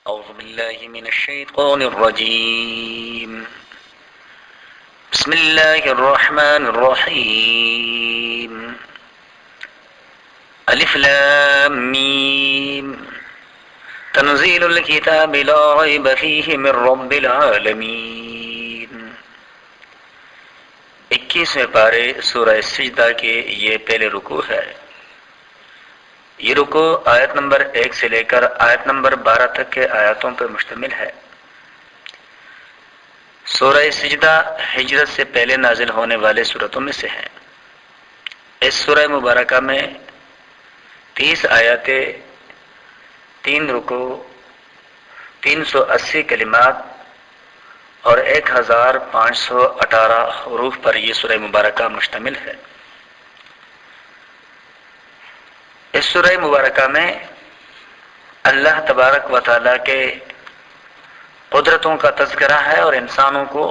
أعوذ بالله من الشيطان الرجيم. بسم الله الرحمن الرحيم. ألف لام ميم تنزيل الكتاب لا ريب فيه من رب العالمين. 21ویں پارے سورہ سجدہ کے یہ پہلے رکوع ہے. یہ رکوع آیت نمبر 1 سے لے کر آیت نمبر 12 تک کے آیاتوں پر مشتمل ہے. سورہ سجدہ ہجرت سے پہلے نازل ہونے والے سورتوں میں سے ہے. اس سورہ مبارکہ میں 30 آیاتیں، 3 رکوع، 380 کلمات اور 1518 حروف پر یہ سورہ مبارکہ مشتمل ہے. اس سورہ مبارکہ میں اللہ تبارک و تعالیٰ کے قدرتوں کا تذکرہ ہے اور انسانوں کو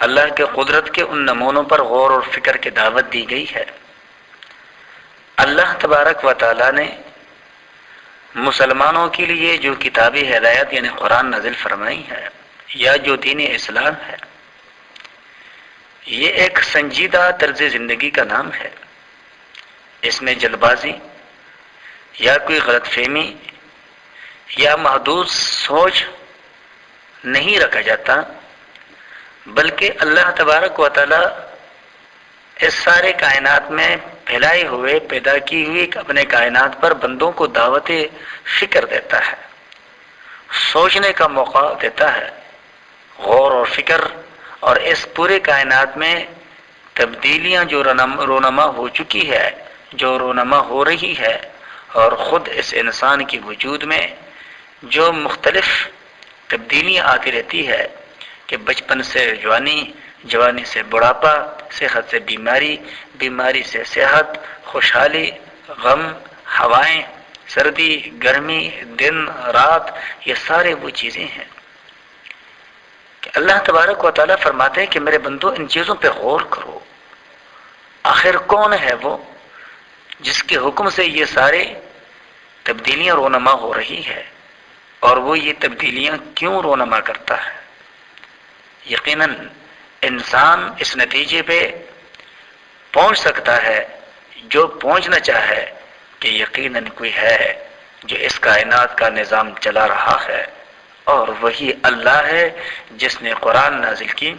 اللہ کے قدرت کے ان نمونوں پر غور اور فکر کی دعوت دی گئی ہے. اللہ تبارک و تعالیٰ نے مسلمانوں کے لیے جو کتابی ہدایت یعنی قرآن نازل فرمائی ہے یا جو دین اسلام ہے، یہ ایک سنجیدہ طرز زندگی کا نام ہے. اس میں جلد بازی یا کوئی غلط فہمی یا محدود سوچ نہیں رکھا جاتا، بلکہ اللہ تبارک و تعالی اس سارے کائنات میں پھیلائے ہوئے پیدا کی ہوئی اپنے کائنات پر بندوں کو دعوت فکر دیتا ہے، سوچنے کا موقع دیتا ہے، غور اور فکر. اور اس پورے کائنات میں تبدیلیاں جو رونما ہو چکی ہے، جو رونما ہو رہی ہے، اور خود اس انسان کے وجود میں جو مختلف تبدیلیاں آتی رہتی ہے کہ بچپن سے جوانی، جوانی سے بڑھاپا، صحت سے بیماری، بیماری سے صحت، خوشحالی، غم، ہوائیں، سردی، گرمی، دن، رات، یہ سارے وہ چیزیں ہیں کہ اللہ تبارک و تعالیٰ فرماتے ہیں کہ میرے بندو ان چیزوں پہ غور کرو. آخر کون ہے وہ جس کے حکم سے یہ سارے تبدیلیاں رونما ہو رہی ہے، اور وہ یہ تبدیلیاں کیوں رونما کرتا ہے؟ یقیناً انسان اس نتیجے پہ پہنچ سکتا ہے جو پہنچنا چاہے کہ یقیناً کوئی ہے جو اس کائنات کا نظام چلا رہا ہے، اور وہی اللہ ہے جس نے قرآن نازل کی.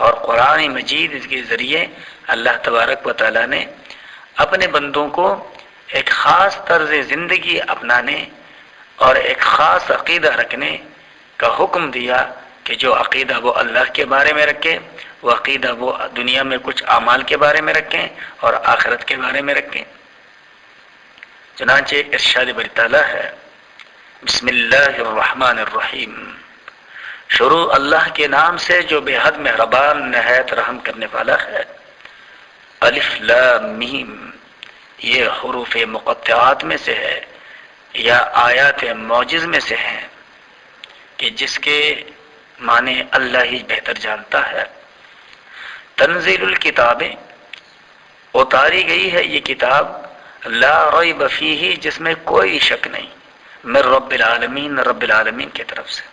اور قرآن مجید کے ذریعے اللہ تبارک و تعالیٰ نے اپنے بندوں کو ایک خاص طرز زندگی اپنانے اور ایک خاص عقیدہ رکھنے کا حکم دیا کہ جو عقیدہ وہ اللہ کے بارے میں رکھیں، وہ عقیدہ وہ دنیا میں کچھ اعمال کے بارے میں رکھیں اور آخرت کے بارے میں رکھیں. چنانچہ ارشاد باری تعالیٰ ہے، بسم اللہ الرحمن الرحیم، شروع اللہ کے نام سے جو بے حد مہربان نہایت رحم کرنے والا ہے. الف لام میم، یہ حروف مقطعات میں سے ہے یا آیات معجز میں سے ہیں کہ جس کے معنی اللہ ہی بہتر جانتا ہے. تنزیل الکتاب، اتاری گئی ہے یہ کتاب، لا ریب فیہ، جس میں کوئی شک نہیں، من رب العالمین، رب العالمین کی طرف سے.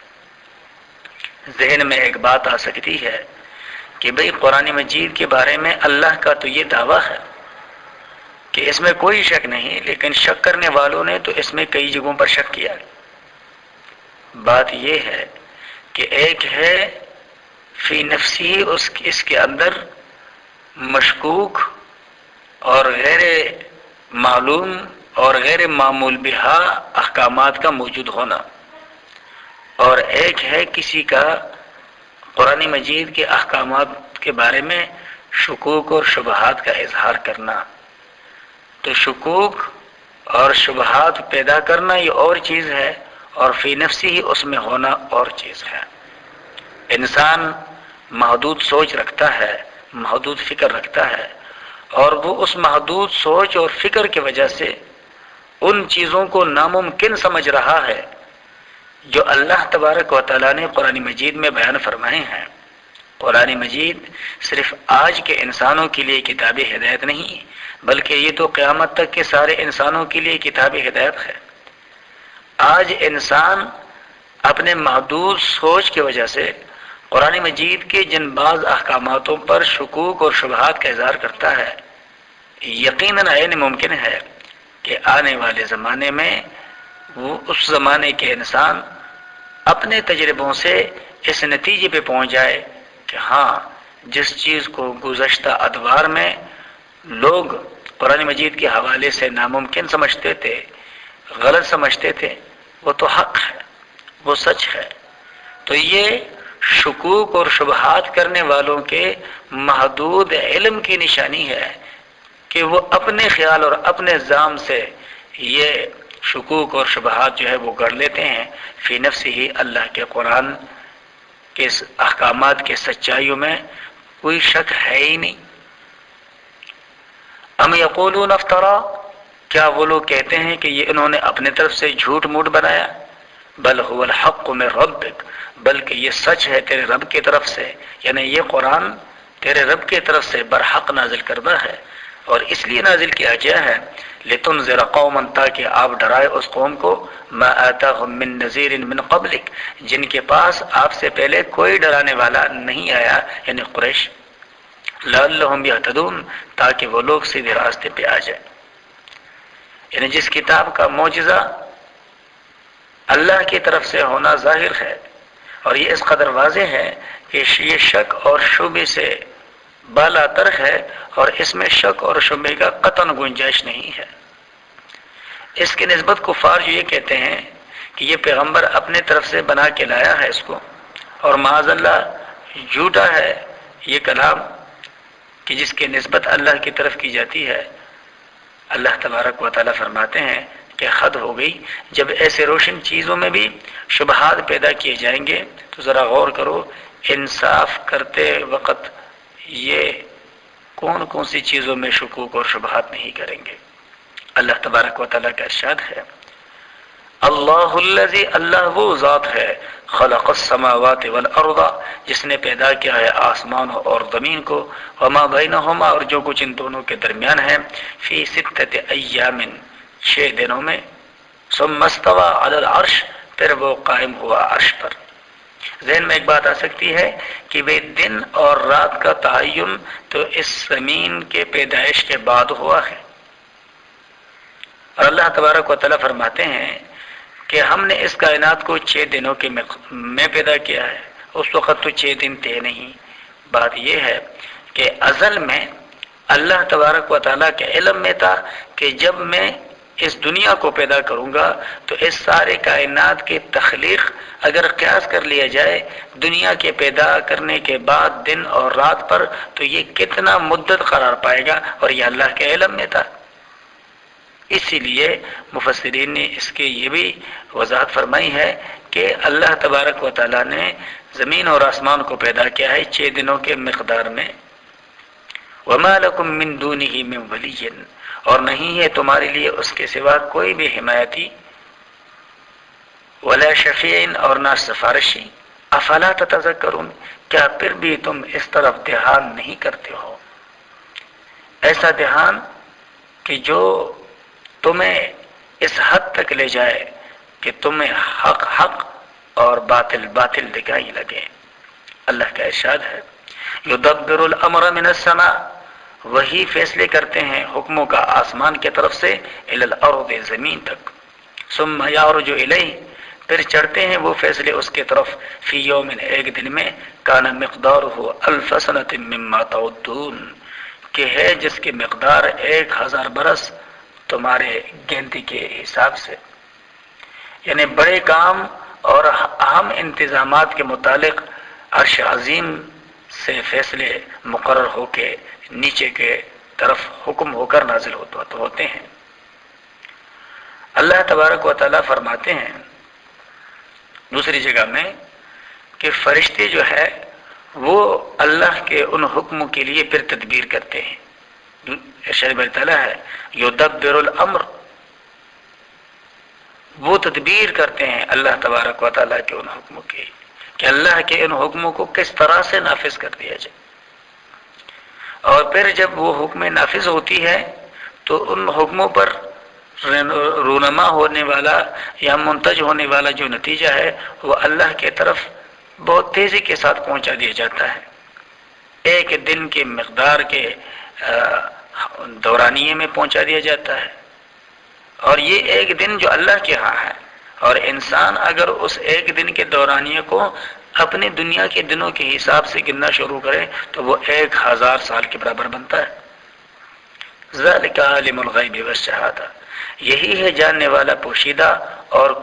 ذہن میں ایک بات آ سکتی ہے کہ بھئی قرآن مجید کے بارے میں اللہ کا تو یہ دعویٰ ہے کہ اس میں کوئی شک نہیں، لیکن شک کرنے والوں نے تو اس میں کئی جگہوں پر شک کیا. بات یہ ہے کہ ایک ہے فی نفسی، اس کے اندر مشکوک اور غیر معلوم اور غیر معمول بہا احکامات کا موجود ہونا، اور ایک ہے کسی کا قرآن مجید کے احکامات کے بارے میں شکوک اور شبہات کا اظہار کرنا. تو شکوک اور شبہات پیدا کرنا یہ اور چیز ہے، اور فی نفسی ہی اس میں ہونا اور چیز ہے. انسان محدود سوچ رکھتا ہے، محدود فکر رکھتا ہے، اور وہ اس محدود سوچ اور فکر کی وجہ سے ان چیزوں کو ناممکن سمجھ رہا ہے جو اللہ تبارک و تعالیٰ نے قرآن مجید میں بیان فرمائے ہیں. قرآن مجید صرف آج کے انسانوں کے لیے کتاب ہدایت نہیں، بلکہ یہ تو قیامت تک کے سارے انسانوں کے لیے کتاب ہدایت ہے. آج انسان اپنے محدود سوچ کی وجہ سے قرآن مجید کے جن بعض احکاماتوں پر شکوک اور شبہات کا اظہار کرتا ہے، یقیناً عین ممکن ہے کہ آنے والے زمانے میں وہ اس زمانے کے انسان اپنے تجربوں سے اس نتیجے پہ پہنچ جائے کہ ہاں، جس چیز کو گزشتہ ادوار میں لوگ قرآن مجید کے حوالے سے ناممکن سمجھتے تھے، غلط سمجھتے تھے، وہ تو حق ہے، وہ سچ ہے۔ تو یہ شکوک اور شبہات کرنے والوں کے محدود علم کی نشانی ہے کہ وہ اپنے خیال اور اپنے زعم سے یہ شکوک اور شبہات جو ہے وہ گڑھ لیتے ہیں فی نفسی ہی۔ اللہ کے قرآن کے احکامات کے سچائیوں میں کوئی شک ہے ہی نہیں۔ ام یقولون افترا، کیا وہ لوگ کہتے ہیں کہ یہ انہوں نے اپنے طرف سے جھوٹ موٹ بنایا؟ بل هو الحق من ربک، بلکہ یہ سچ ہے تیرے رب کی طرف سے، یعنی یہ قرآن تیرے رب کی طرف سے برحق نازل کردہ ہے، اور اس لیے نازل کیا گیا ہے لتنذر قوما، تاکہ آپ ڈرائے اس قوم کو ما آتاہم من نذیر من قبلک، جن کے پاس آپ سے پہلے کوئی ڈرانے والا نہیں آیا، یعنی قریش، لعلہم یہتدون، تاکہ وہ لوگ سیدھے راستے پہ آ جائیں۔ یعنی جس کتاب کا معجزہ اللہ کی طرف سے ہونا ظاہر ہے، اور یہ اس قدر واضح ہے کہ یہ شک اور شبے سے بالا تر ہے، اور اس میں شک اور شبے کا قطعاً گنجائش نہیں ہے۔ اس کی نسبت کفار جو یہ کہتے ہیں کہ یہ پیغمبر اپنے طرف سے بنا کے لایا ہے اس کو، اور معاذ اللہ جھوٹا ہے یہ کلام کہ جس کی نسبت اللہ کی طرف کی جاتی ہے، اللہ تبارک و تعالیٰ فرماتے ہیں کہ حد ہو گئی۔ جب ایسے روشن چیزوں میں بھی شبہات پیدا کیے جائیں گے تو ذرا غور کرو، انصاف کرتے وقت یہ کون کون سی چیزوں میں شکوک اور شبہات نہیں کریں گے۔ اللہ تبارک و تعالیٰ کا ارشاد ہے، اللہ الذی، اللہ وہ ذات ہے، خلق السماوات والارض، جس نے پیدا کیا ہے آسمان اور زمین کو، وما بینہما، اور جو کچھ ان دونوں کے درمیان ہے، فی ستۃ ایام، 6 دنوں میں، ثم استوى علی العرش، پھر وہ قائم ہوا عرش پر۔ ذہن میں ایک بات آ سکتی ہے کہ بھئی دن اور رات کا تعین تو اس زمین کے پیدائش کے بعد ہوا ہے، اور اللہ تبارک و تعالیٰ فرماتے ہیں کہ ہم نے اس کائنات کو 6 دنوں کے میں پیدا کیا ہے۔ اس وقت تو 6 دن تھے نہیں۔ بات یہ ہے کہ ازل میں اللہ تبارک و تعالیٰ کے علم میں تھا کہ جب میں اس دنیا کو پیدا کروں گا تو اس سارے کائنات کی تخلیق اگر قیاس کر لیا جائے دنیا کے پیدا کرنے کے بعد دن اور رات پر، تو یہ کتنا مدت قرار پائے گا، اور یہ اللہ کے علم میں تھا۔ اسی لیے مفسرین نے اس کے یہ بھی وضاحت فرمائی ہے کہ اللہ تبارک و تعالیٰ نے زمین اور آسمان کو پیدا کیا ہے 6 دنوں کے مقدار میں۔ وَمَا لَكُم مِّن دُونِهِ مِّن وَلِيٍّ، اور نہیں ہے تمہارے لیے اس کے سوا کوئی بھی حمایتی، وَلَا شَفِيعٍ، اور نہ سفارشی، أَفَلَا تَتَذَكَّرُونَ، کیا پھر بھی تم اس طرف دھیان نہیں کرتے ہو؟ ایسا دھیان کہ جو تمہیں اس حد تک لے جائے کہ تمہیں حق حق اور باطل باطل دکھائی لگے۔ اللہ کا ارشاد ہے، یدبر الامر من السماء، وہی فیصلے کرتے ہیں حکموں کا آسمان کی طرف سے، الی الارض، زمین تک، ثم یعرج الیہ، پھر چڑھتے ہیں وہ فیصلے اس کے طرف، فی یوم، ایک دن میں، کان مقدارہ الف سنۃ مما تعدون، کہ ہے جس کی مقدار 1000 برس تمہارے گنتی کے حساب سے۔ یعنی بڑے کام اور اہم انتظامات کے متعلق عرش عظیم سے فیصلے مقرر ہو کے نیچے کے طرف حکم ہو کر نازل ہوتے ہیں۔ اللہ تبارک و تعالیٰ فرماتے ہیں دوسری جگہ میں کہ فرشتے جو ہے وہ اللہ کے ان حکموں کے لیے پھر تدبیر کرتے ہیں۔ ارشاد باری تعالیٰ ہے، یدبر الامر، وہ تدبیر کرتے ہیں اللہ تبارک و تعالیٰ کے ان حکموں کی، کہ اللہ کے ان حکموں کو کس طرح سے نافذ کر دیا جائے، اور پھر جب وہ حکم نافذ ہوتی ہے تو ان حکموں پر رونما ہونے والا یا منتج ہونے والا جو نتیجہ ہے وہ اللہ کے طرف بہت تیزی کے ساتھ پہنچا دیا جاتا ہے، ایک دن کے مقدار کے دورانیے میں پہنچا دیا جاتا ہے، اور یہ ایک دن جو اللہ کے ہاں ہے، اور انسان اگر اس ایک دن کے دورانیے کو اپنی دنیا کے دنوں کے حساب سے گننا شروع کرے تو وہ 1000 سال کے برابر بنتا ہے۔ ذالک عالم الغیب والشہادہ، یہی ہے جاننے والا پوشیدہ اور